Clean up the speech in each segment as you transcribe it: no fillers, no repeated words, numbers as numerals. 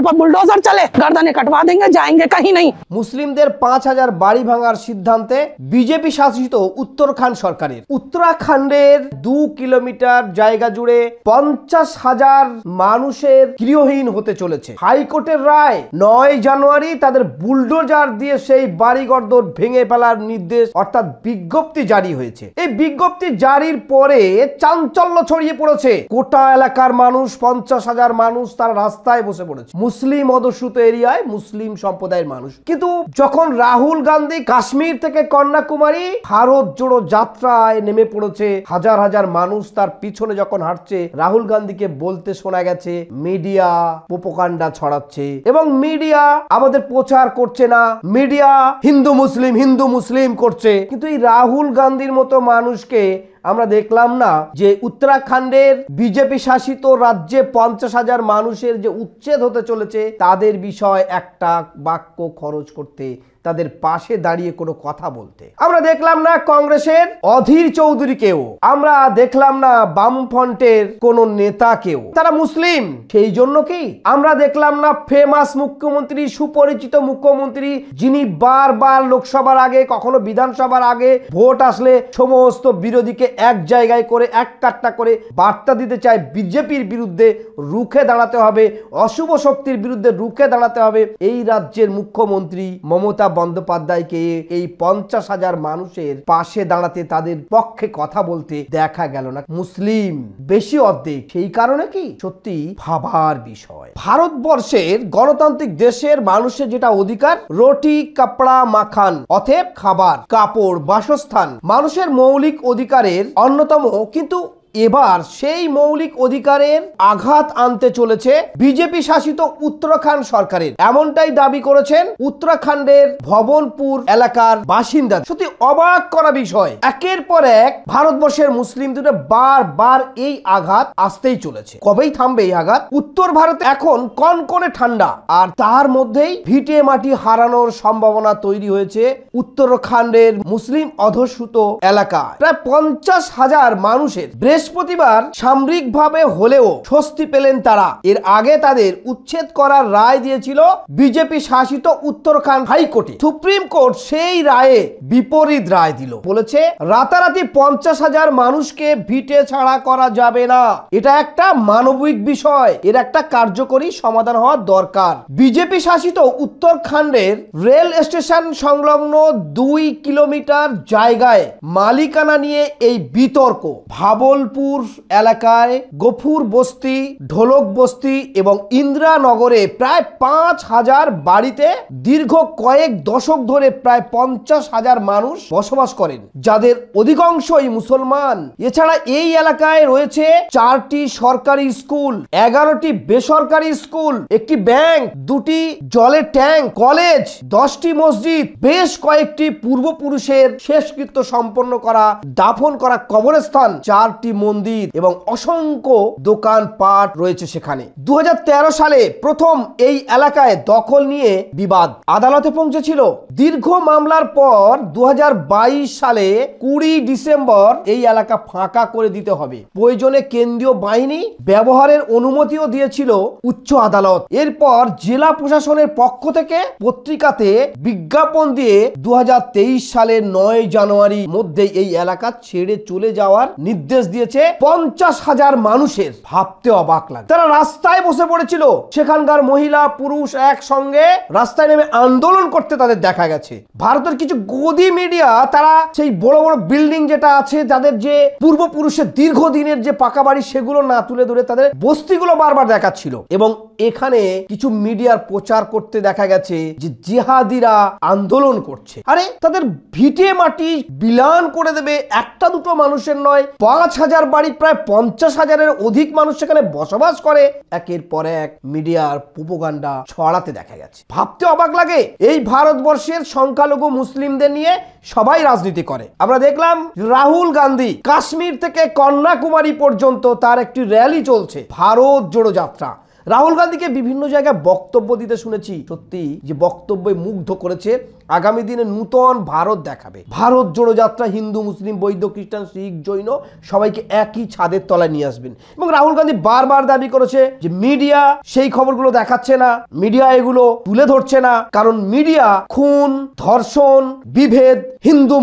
पर बुलडोजर चले, गर्दनें कटवा देंगे, जाएंगे कहीं नहीं। মুসলিমদের 5000 বাড়ি ভাঙার সিদ্ধান্তে বিজেপি শাসিত উত্তরাখণ্ড সরকারের উত্তরাখণ্ডের 2 কিলোমিটার জায়গা জুড়ে 50,000 মানুষের গৃহহীন হতে চলেছে। হাইকোর্টের রায় 9 জানুয়ারি তাদের বুলডোজার দিয়ে সেই বাড়িঘর ভেঙে ফেলার নির্দেশ অর্থাৎ বিজ্ঞপ্তি জারি হয়েছে। এই বিজ্ঞপ্তি জারির পরে চাঞ্চল্য ছড়িয়ে পড়েছে। গোটা এলাকার মানুষ 50,000 মানুষ তার রাস্তায় বসে পড়েছে, মুসলিম অধ্যুষিত এরিয়ায় মুসলিম সম্প্রদায়ের মানুষ। কিন্তু যখন রাহুল গান্ধী কাশ্মীর থেকে কন্যাকুমারী ভারত জোড়ো যাত্রায় নেমে পড়েছে, হাজার হাজার মানুষ তার পিছনে যখন হাঁটছে, রাহুল গান্ধীকে বলতে শোনা গেছে মিডিয়া প্রোপাগান্ডা ছড়াচ্ছে এবং মিডিয়া আমাদের প্রচার করছে না, মিডিয়া হিন্দু মুসলিম করছে। কিন্তু এই রাহুল গান্ধীর মতো মানুষকে আমরা দেখলাম না যে উত্তরাখণ্ডের বিজেপি শাসিত রাজ্যে 50,000 মানুষের যে উচ্ছেদ হতে চলেছে তাদের বিষয় একটা বাক্য খরচ করতে, তাদের পাশে দাঁড়িয়ে কোনো কথা বলতে। আমরা দেখলাম না কংগ্রেসের অধীর চৌধুরীকেও, আমরা দেখলাম না বামফ্রন্টের কোন নেতাকেও, তারা মুসলিম সেই জন্য কি আমরা দেখলাম না ফেমাস মুখ্যমন্ত্রী, সুপরিচিত মুখ্যমন্ত্রী, যিনি বারবার লোকসভার আগে কখনো বিধানসভার আগে ভোট আসলে সমস্ত বিরোধীকে এক জায়গায় করে এক কাট্টা করে বার্তা দিতে চায় বিজেপির বিরুদ্ধে রুখে দাঁড়াতে হবে, অশুভ শক্তির বিরুদ্ধে রুখে দাঁড়াতে হবে। এই রাজ্যের মুখ্যমন্ত্রী মমতা বন্দ্যোপাধ্যায়কে এই 50,000 মানুষের পাশে দাঁড়াতে, তাদের পক্ষে কথা বলতে দেখা গেল না। মুসলিম বেশি অর্ধেক, সেই কারণে কি সত্যি ভাবার বিষয়। ভারতবর্ষের গণতান্ত্রিক দেশের মানুষের যেটা অধিকার, রুটি কাপড়া মাখান, অতএব খাবার কাপড় বাসস্থান মানুষের মৌলিক অধিকারের অন্যতম। কিন্তু এবার সেই মৌলিক অধিকারের আঘাত আনতে চলেছে বিজেপি শাসিত উত্তরাখণ্ড সরকারের, এমনটাই দাবি করেছেন উত্তরাখণ্ডের ভবনপুর এলাকার বাসিন্দা। সত্যি অবাক করা বিষয়, একের পর এক ভারতবর্ষের মুসলিমদের বারবার এই আঘাত আসতেই চলেছে। কবেই থামবে এই আঘাত? উত্তর ভারতে এখন কনকনে ঠান্ডা, আর তার মধ্যেই ভিটে মাটি হারানোর সম্ভাবনা তৈরি হয়েছে উত্তরাখণ্ডের মুসলিম অধ্যুষিত এলাকা। প্রায় 50,000 মানুষের বৃহস্পতিবার সামরিকভাবে হলেও স্বস্তি পেলেন তারা। এর আগে তাদের উচ্ছেদ করার রায় দিয়েছিল বিজেপি শাসিত উত্তরাখণ্ড হাইকোর্টে। সুপ্রিম কোর্ট সেই রায়ে বিপরীত রায় দিল, বলেছে রাতারাতি 50,000 মানুষকে ভিটে ছাড়া করা যাবে না, এটা একটা মানবিক বিষয়, এর একটা কার্যকরী সমাধান হওয়া দরকার। বিজেপি শাসিত উত্তরাখণ্ডের রেল স্টেশন সংলগ্ন 2 কিলোমিটার জায়গায় মালিকানা নিয়ে এই বিতর্ক। ভাবলপুর এলাকায় গফুর বস্তি, ঢোলক বস্তি এবং ইন্দিরানগরে প্রায় 5,000 বাড়িতে দীর্ঘ কয়েক দশক ধরে প্রায় 50,000 মানুষ বসবাস করেন, যাদের অধিকাংশই মুসলমান। এছাড়া এই এলাকায় রয়েছে 4টি সরকারি স্কুল, 11টি বেসরকারি স্কুল, একটি ব্যাংক, 2টি জলের ট্যাঙ্ক, কলেজ, 10টি মসজিদ, বেশ কয়েকটি পূর্বপুরুষের শেষকৃত্য সম্পন্ন করা দাফন করা কবরস্থান, 4টি মন্দির এবং অসংখ্য দোকানপাট রয়েছে সেখানে। 2013 সালে প্রথম এই এলাকায় দখল নিয়ে বিবাদ আদালতে পৌঁছেছিল। দীর্ঘ মামলার পর 2022 সালে 20 ডিসেম্বর এই এলাকা ফাঁকা করে দিতে হবে, প্রয়োজনে কেন্দ্রীয় বাহিনী ব্যবহারের অনুমতিও দিয়েছিল উচ্চ আদালত। এরপর জেলা প্রশাসনের পক্ষ থেকে পত্রিকাতে বিজ্ঞাপন দিয়ে 2023 সালের 9 জানুয়ারি মধ্যে এই এলাকা ছেড়ে চলে যাওয়ার নির্দেশ দিয়েছে 50,000 মানুষের। ভাবতে অবাক লাগে, তারা রাস্তায় বসে পড়েছিল, সেখানকার মহিলা পুরুষ একসঙ্গে রাস্তায় নেমে আন্দোলন করতে তাদের দেখা গেছে। ভারতের কিছু গদি মিডিয়া তারা সেই বড় বড় বিল্ডিং যেটা আছে, যাদের যে পূর্বপুরুষের দীর্ঘদিনের যে পাকা বাড়ি, সেগুলো না তুলে ধরে তাদের বস্তিগুলো বারবার দেখাচ্ছিল এবং এখানে কিছু মিডিয়ার প্রচার করতে দেখা গেছে যে জিহাদিরা আন্দোলন করছে। আরে তাদের ভিটে মাটি বিলান করে দেবে, একটা দুটো মানুষের নয়, 5,000 বাড়ি, প্রায় 50,000-এর অধিক মানুষ সেখানে বসবাস করে। একের পর এক মিডিয়ার প্রোপাগান্ডা ছড়াতে দেখা গেছে। ভাবতে অবাক লাগে, এই ভারতবর্ষের সংখ্যালঘু মুসলিমদের নিয়ে সবাই রাজনীতি করে। আমরা দেখলাম রাহুল গান্ধী কাশ্মীর থেকে কন্যাকুমারী পর্যন্ত তার একটি র্যালি চলছে, ভারত জোড়ো যাত্রা। রাহুল গান্ধীকে বিভিন্ন জায়গায় বক্তব্য দিতে শুনেছি, সত্যি যে বক্তব্যে মুগ্ধ করেছে আগামী দিনে নূতন ভারত দেখাবে। ভারত জোড়ো যাত্রা হিন্দু মুসলিম বৌদ্ধ খ্রিস্টান শিখ জৈন সবাইকে একই ছাদের তলায় নিয়ে আসবেন। এবং রাহুল গান্ধী বারবার দাবি করেছে যে মিডিয়া সেই খবরগুলো দেখাচ্ছে না, মিডিয়া এগুলো তুলে ধরছে না, কারণ মিডিয়া খুন ধর্ষণ বিভেদ হিন্দু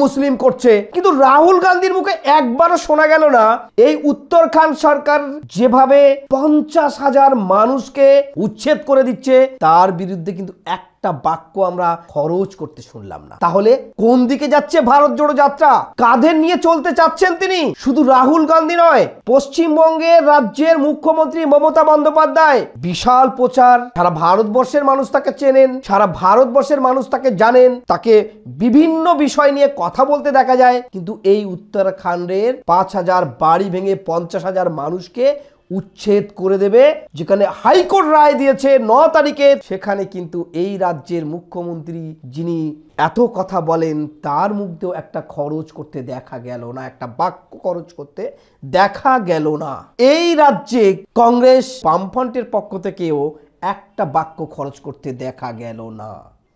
মুসলিম করছে। কিন্তু রাহুল গান্ধীর মুখে একবারও শোনা গেল না এই উত্তরাখণ্ড সরকার যেভাবে 50,000 মানুষকে উচ্ছেদ করে দিচ্ছে তার বিরুদ্ধে কিন্তু একটা বাক্য আমরা খরচ করতে শুনলাম না। তাহলে কোন দিকে যাচ্ছে ভারত জোড়ো যাত্রা? কাঁধে নিয়ে চলতে চাচ্ছেন তিনি? শুধু রাহুল গান্ধী নয়, পশ্চিমবঙ্গের রাজ্যের মুখ্যমন্ত্রী মমতা বন্দ্যোপাধ্যায় বিশাল প্রচার, সারা ভারতবর্ষের মানুষ তাকে চেনেন, সারা ভারতবর্ষের মানুষ তাকে জানেন, তাকে বিভিন্ন বিষয় নিয়ে কথা বলতে দেখা যায়। কিন্তু এই উত্তরাখণ্ডের 5,000 বাড়ি ভেঙে 50,000 মানুষকে উচ্ছেদ করে দেবে, যেখানে হাইকোর্ট রায় দিয়েছে 9 তারিখে, সেখানে কিন্তু এই রাজ্যের মুখ্যমন্ত্রী যিনি এত কথা বলেন তার মুখেও একটা খরচ করতে দেখা গেল না, একটা বাক্য খরচ করতে দেখা গেল না। এই রাজ্যে কংগ্রেস বামফ্রন্টের পক্ষ থেকেও একটা বাক্য খরচ করতে দেখা গেল না।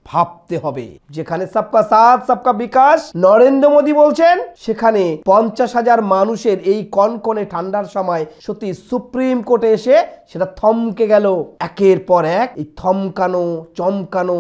ভাবতে হবে, যেখানে সবকা সাথ সবকা বিকাশ নরেন্দ্র মোদী বলছেন, সেখানে 50,000 মানুষের এই কনকনে ঠান্ডার সময় সত্যি সুপ্রিম কোর্টে এসে সেটা থমকে গেল। একের পর এক এই থমকানো চমকানো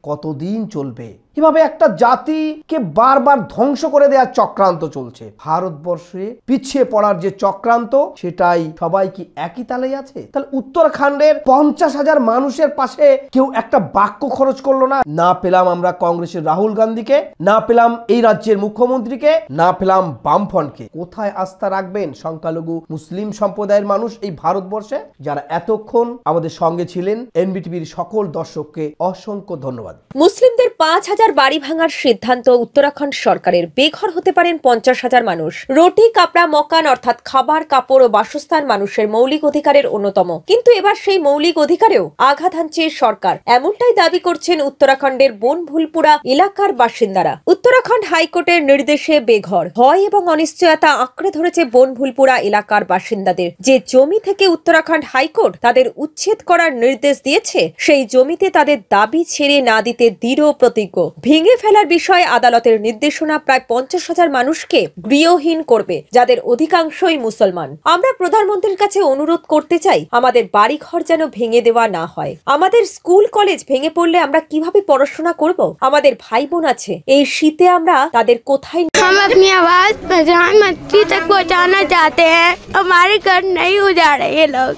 কতদিন চলবে? এভাবে একটা জাতিকে বারবার ধ্বংস করে দেওয়ার চক্রান্ত চলছে। ভারতবর্ষে পিছিয়ে পড়ার যে চক্রান্ত, সেটাই সবাই কি একই তালেই আছে? তাহলে উত্তরাখণ্ডের 50,000 মানুষের পাশে কেউ একটা বাক্য খরচ করলো না। না পেলাম আমরা কংগ্রেসের রাহুল গান্ধীকে, না পেলাম এই রাজ্যের মুখ্যমন্ত্রীকে, না পেলাম বামফ্রন্টকে। কোথায় আস্থা রাখবেন সংখ্যালঘু মুসলিম সম্প্রদায়ের মানুষ এই ভারতবর্ষে? যারা এতক্ষণ আমাদের সঙ্গে ছিলেন, এনবিটিভির সকল দর্শককে অসংখ্য ধন্যবাদ। মুসলিমদের 5,000 বাড়ি ভাঙার সিদ্ধান্ত উত্তরাখণ্ড সরকারের। বেঘর হতে পারেন 50,000 মানুষ। রুটি কাপড়া মকান অর্থাৎ খাবার কাপড় ও বাসস্থান মানুষের মৌলিক অধিকারের অন্যতম, কিন্তু এবার সেই মৌলিক অধিকারেও আঘাত হানছে সরকার, এমনটাই দাবি করছেন উত্তরাখণ্ডের বনভুলপুরা এলাকার বাসিন্দারা। উত্তরাখণ্ড হাইকোর্টের নির্দেশে বেঘর ভয় এবং অনিশ্চয়তা আঁকড়ে ধরেছে বনভুলপুরা এলাকার বাসিন্দাদের। যে জমি থেকে উত্তরাখণ্ড হাইকোর্ট তাদের উচ্ছেদ করার নির্দেশ দিয়েছে, সেই জমিতে তাদের দাবি ছেড়ে না দিতে দৃঢ় প্রতিজ্ঞ। ভেঙে ফেলার বিষয়ে আদালতের নির্দেশনা প্রায় 50,000 মানুষকে গৃহহীন করবে, যাদের অধিকাংশই মুসলমান। আমরা প্রধানমন্ত্রীর কাছে অনুরোধ করতে চাই, আমাদের বাড়িঘর যেন ভেঙে দেওয়া না হয়। আমাদের স্কুল কলেজ ভেঙে পড়লে আমরা কিভাবে পড়াশোনা করব? আমাদের ভাই বোন আছে, এই শীতে আমরা তাদের কোথায়? हम अपनी आवाज प्रधानमंत्री तक पहुंचाना चाहते हैं। हमारे घर नहीं उजाड़े ये लोग,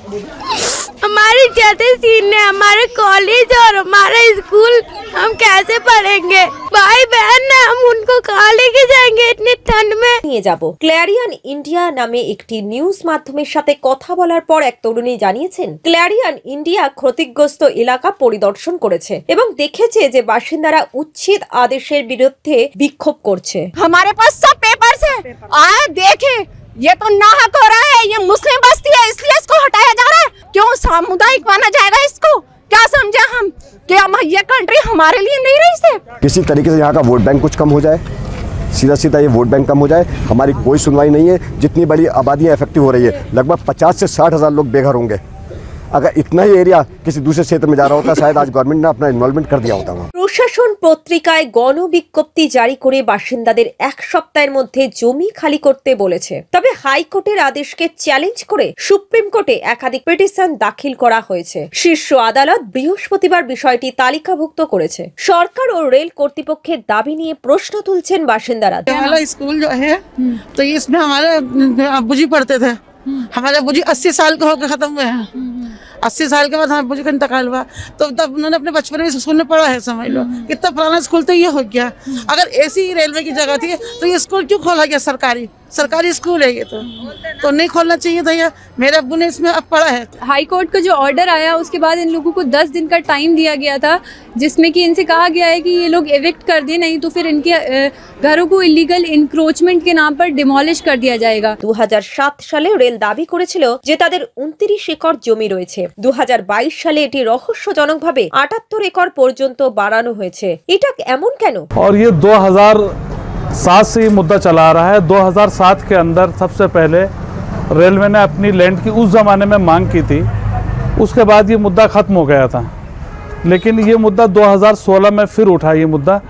हमारे जाते सीने हमारे कॉलेज और हमारा स्कूल हम कैसे पढ़ेंगे? भाई बहन है, हम उनको कहाँ लेके जाएंगे इतनी ठंड में? নিয়ে যাব। ক্ল্যারিয়ন ইন্ডিয়া নামে একটি নিউজ মাধ্যমের সাথে কথা বলার পর এক তরুণী জানিয়েছেন, ক্ল্যারিয়ন ইন্ডিয়া ক্ষতিগ্রস্ত এলাকা পরিদর্শন করেছে এবং দেখেছে যে বাসিন্দারা উচ্ছেদ আদেশের বিরুদ্ধে বিক্ষোভ করছে। हमारे पास सब पेपर्स है, आए देखे, ये तो नाहक हो रहा है, ये मुस्लिम बस्ती है इसलिए इसको हटाया जा रहा है। क्यों सामुदायिक माना जाएगा इसको? क्या समझे हम कि ये कंट्री हमारे लिए नहीं रही से? किसी तरीके से यहाँ का वोट बैंक कुछ कम हो जाए, सीधा सीधा ये वोट बैंक कम हो जाए। हमारी कोई सुनवाई नहीं है। जितनी बड़ी आबादियाँ इफेक्टिव हो रही है, लगभग 50 से 60,000 लोग बेघर होंगे। अगर इतना ही एरिया किसी दूसरे क्षेत्र में जा रहा होता, शायद आज गवर्नमेंट ने अपना इन्वॉल्वमेंट कर दिया होता। প্রশাসন পত্রিকায় গণবিজ্ঞপ্তি জারি করে বাসিন্দাদের 1 সপ্তাহের মধ্যে জমি খালি করতে বলেছে। তবে হাইকোর্টের আদেশকে চ্যালেঞ্জ করে সুপ্রিম কোর্টে একাধিক পিটিশন দাখিল করা হয়েছে। শীর্ষ আদালত বৃহস্পতিবার বিষয়টি তালিকাভুক্ত করেছে। সরকার ও রেল কর্তৃপক্ষের দাবি নিয়ে প্রশ্ন তুলছেন বাসিন্দারা। स्कूल जो है तो इसमें हमारे अब्बूजी पढ़ते थे, हमारे अब्बूजी 80 साल के होकर खत्म हुए हैं। 80 साल के बाद हमारे अब्बूजी का इंतकाल हुआ, तो तब उन्होंने अपने बचपन में स्कूल में पढ़ा है। समझ लो कितना पुराना स्कूल तो ये हो गया। अगर ऐसी रेलवे की जगह थी तो ये स्कूल क्यों खोला गया? सरकारी स्कूल है ये, तो नहीं खोलना चाहिए था। मेरे अब्बू ने इसमें अब पढ़ा है। हाई कोर्ट का जो ऑर्डर आया उसके बाद इन लोगों को 10 दिन का टाइम दिया गया था, जिसमें कि इनसे कहा गया है कि ये लोग एविक्ट कर दें, नहीं तो फिर इनके घरों को इलीगल इनक्रोचमेंट के नाम पर डिमोलिश कर दिया जाएगा। 2007 সালে রেল দাবি করেছিল যে তাদের 29 একর জমি রয়েছে। 2022 সালে এটি রহস্যজনকভাবে 78 একর পর্যন্ত বাড়ানো হয়েছে। এটা এমন কেন? और ये 2007 से ये मुद्दा चला आ रहा है। 2007 के अंदर सबसे पहले रेलवे ने अपनी लैंड की उस ज़माने में मांग की थी, उसके बाद ये मुद्दा ख़त्म हो गया था। लेकिन ये मुद्दा 2016 में फिर उठा ये मुद्दा,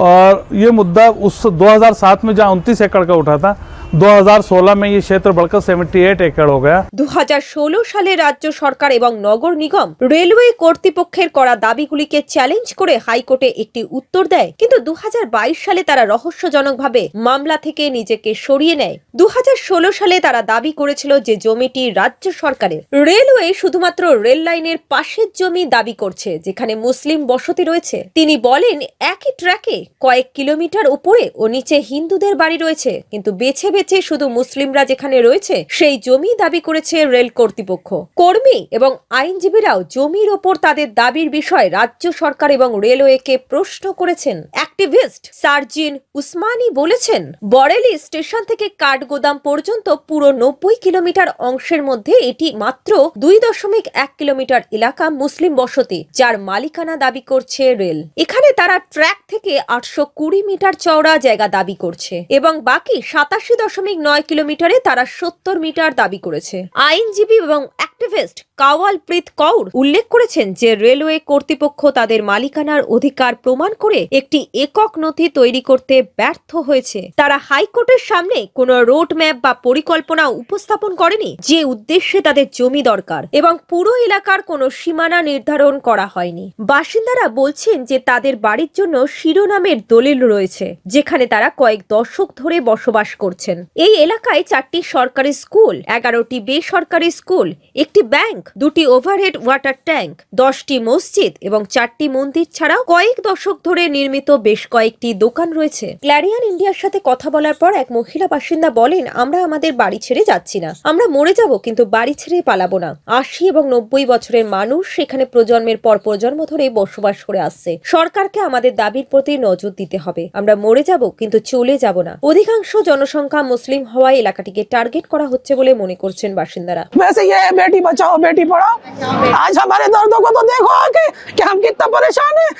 और ये मुद्दा उस 2007 में जहाँ 29 एकड़ का उठा था, 2016 में ये क्षेत्र बढ़कर 78 एकड़ हो गया। 2016 সালে রাজ্য সরকার এবং নগর নিগম রেলওয়ে কর্তৃপক্ষের করা দাবিগুলিকে চ্যালেঞ্জ করে হাইকোর্টে একটি উত্তর দেয়, কিন্তু 2022 সালে তারা রহস্যজনকভাবে মামলা থেকে নিজেকে সরিয়ে নেয়। 2016 সালে তারা দাবি করেছিল যে জমিটি রাজ্য সরকারের। রেলওয়ে শুধুমাত্র রেল লাইনের পাশের জমি দাবি করছে যেখানে মুসলিম বসতি রয়েছে। তিনি বলেন একই ট্র্যাকে কয়েক কিলোমিটার উপরে ও নিচে হিন্দুদের বাড়ি রয়েছে, কিন্তু বেছে বেছে শুধু মুসলিমরা যেখানে রয়েছে সেই জমি দাবি করেছে রেল কর্তৃপক্ষ। কর্মী এবং আইনজীবীরাও জমির ওপর তাদের দাবির বিষয়ে রাজ্য সরকার এবং রেলওয়েকে প্রশ্ন করেছেন। অ্যাক্টিভিস্ট সার্জিন উসমানী বলেছেন, বরেলি স্টেশন থেকে কাঠগোদাম পর্যন্ত পুরো 90 কিলোমিটার অংশের মধ্যে এটি মাত্র 2.1 কিলোমিটার এলাকা মুসলিম বসতি, যার মালিকানা দাবি করছে রেল। এখানে তারা ট্র্যাক থেকে 820 মিটার চওড়া জায়গা দাবি করছে এবং বাকি 87.9 কিলোমিটারে তারা 70 মিটার দাবি করেছে। আইনজীবী এবং অ্যাক্টিভিস্ট কাওয়ালপ্রীত কৌর উল্লেখ করেছেন যে রেলওয়ে কর্তৃপক্ষ তাদের মালিকানার অধিকার প্রমাণ করে একটি একক নথি তৈরি করতে ব্যর্থ হয়েছে। তারা হাইকোর্টের সামনে কোনো রোড ম্যাপ বা পরিকল্পনা উপস্থাপন করেনি যে উদ্দেশ্যে তাদের জমি দরকার, এবং পুরো এলাকার কোনো সীমানা নির্ধারণ করা হয়নি। বাসিন্দারা বলছেন যে তাদের বাড়ির জন্য শিরোনামের দলিল রয়েছে যেখানে তারা কয়েক দশক ধরে বসবাস করছেন। এই এলাকায় 4টি সরকারি স্কুল, 11টি বেসরকারি স্কুল, একটি ব্যাংক, 2টি ওভারহেড ওয়াটার ট্যাঙ্ক, 10টি মসজিদ এবং 4টি মন্দির ছাড়াও কয়েক দশক ধরে নির্মিত বেশ কয়েকটি দোকান রয়েছে। ক্ল্যারিয়ন ইন্ডিয়ার সাথে কথা বলার পর এক মহিলা বাসিন্দা বলেন, আমরা আমাদের বাড়ি ছেড়ে যাচ্ছি না, আমরা মরে যাব কিন্তু বাড়ি ছেড়ে পালাবো না। 80 এবং 90 বছরের মানুষ সেখানে প্রজন্মের পর প্রজন্ম ধরে বসবাস করে আসছে। সরকারকে আমাদের দাবির প্রতি নজর দিতে হবে। আমরা মরে যাব কিন্তু চলে যাব না। অধিকাংশ জনসংখ্যা মুসলিম হওয়ায় এলাকাটিকে টার্গেট করা হচ্ছে বলে মনে করছেন বাসিন্দারা। वैसे ये है बेटी बचाओ बेटी पढ़ाओ। आज हमारे दर्दों को तो देखो आके कि हम कितना परेशान हैं।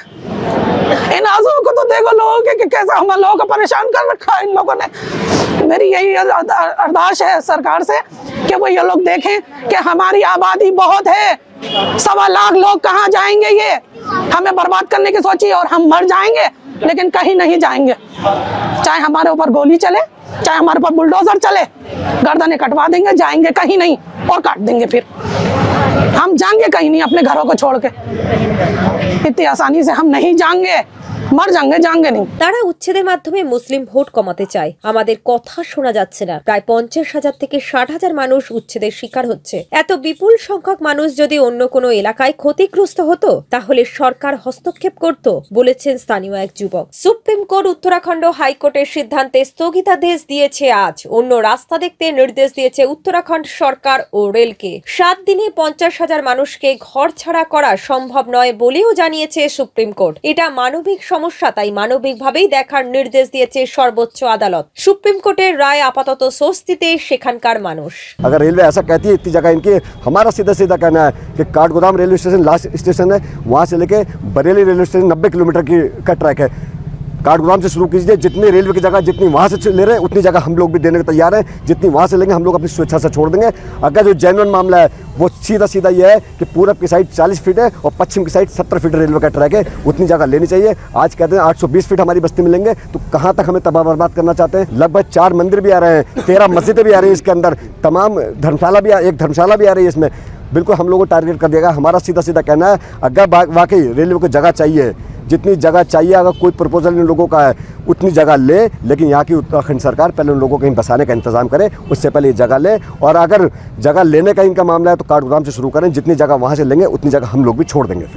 इन आंसुओं को तो देखो लोगों के कि कैसा हम लोगों को परेशान कर रखा है इन लोगों ने। मेरी यही अरदास है सरकार से कि वो ये लोग देखें कि हमारी आबादी बहुत है, 1.25 लाख लोग कहाँ जाएंगे। ये हमें बर्बाद करने की सोची और हम मर जाएंगे लेकिन कहीं नहीं जाएंगे। चाहे हमारे ऊपर गोली चले, चाहे हमारे ऊपर बुलडोजर चले, गर्दनें कटवा देंगे, जाएंगे कहीं नहीं और काट देंगे। फिर हम जाएंगे कहीं नहीं अपने घरों को छोड़ के। इतनी आसानी से हम नहीं जाएंगे, मर जाएंगे, जाएंगे नहीं। তারা উচ্ছেদের মাধ্যমে মুসলিম ভোট কমাতে চায়। আমাদের কথা শোনা যাচ্ছে না। প্রায় 50,000 থেকে 60,000 মানুষ উচ্ছেদের শিকার হচ্ছে। এত বিপুল সংখ্যক মানুষ যদি অন্য কোনো এলাকায় ক্ষতিগ্রস্ত হতো তাহলে সরকার হস্তক্ষেপ করত, বলেছেন স্থানীয় এক যুবক। সুপ্রিম কোর্ট উত্তরাখণ্ড হাইকোর্টের সিদ্ধান্তে স্থগিতাদেশ দিয়েছে আজ। অন্য রাস্তা দেখতে নির্দেশ দিয়েছে উত্তরাখণ্ড সরকার ও রেলকে। 7 দিনে 50,000 মানুষকে ঘর ছাড়া করা সম্ভব নয় বলেও জানিয়েছে সুপ্রিম কোর্ট। এটা মানবিক সমস্যা, তাই মানবিকভাবেই দেখার নির্দেশ দিয়েছে সর্বোচ্চ আদালত। সুপ্রিম কোর্টের রায় আপাতত স্বস্তিতে সেখানকার মানুষ। अगर रेलवे ऐसा कहती है इतनी जगह इनकी, हमारा सीधा सीधा कहना है कि Kathgodam railway station last station है, वहाँ से लेके बरेली रेलवे स्टेशन 90 किलोमीटर का ट्रैक है। काठगोदाम से शुरू कीजिए, जितनी रेलवे की जगह जितनी वहाँ से ले रहे हैं उतनी जगह हम लोग भी देने को तैयार हैं। जितनी वहाँ से लेंगे हम लोग अपनी स्वेच्छा से छोड़ देंगे। अगर जो जेन्युइन मामला है वो सीधा सीधा ये है कि पूरब की साइड 40 फीट है और पश्चिम की साइड 70 फीट रेलवे का ट्रैक है, उतनी जगह लेनी चाहिए। आज कहते हैं 820 फीट हमारी बस्ती मिलेंगे, तो कहाँ तक हमें तबाह बर्बाद करना चाहते हैं। लगभग 4 मंदिर भी आ रहे हैं, 13 मस्जिदें भी आ रही है इसके अंदर, तमाम धर्मशाला भी एक धर्मशाला भी आ रही है इसमें। बिल्कुल हम लोग को टारगेट कर देगा। हमारा सीधा सीधा कहना है अगर वाकई रेलवे को जगह चाहिए, जितनी जगह चाहिए, अगर कोई प्रपोजल इन लोगों का है उतनी जगह ले, लेकिन यहाँ की उत्तराखंड सरकार पहले उन लोगों को कहीं बसाने का इंतजाम करे, उससे पहले ये जगह ले। और अगर जगह लेने का इनका मामला है तो काठगोदाम से शुरू करें, जितनी जगह वहाँ से लेंगे उतनी जगह हम लोग भी छोड़ देंगे।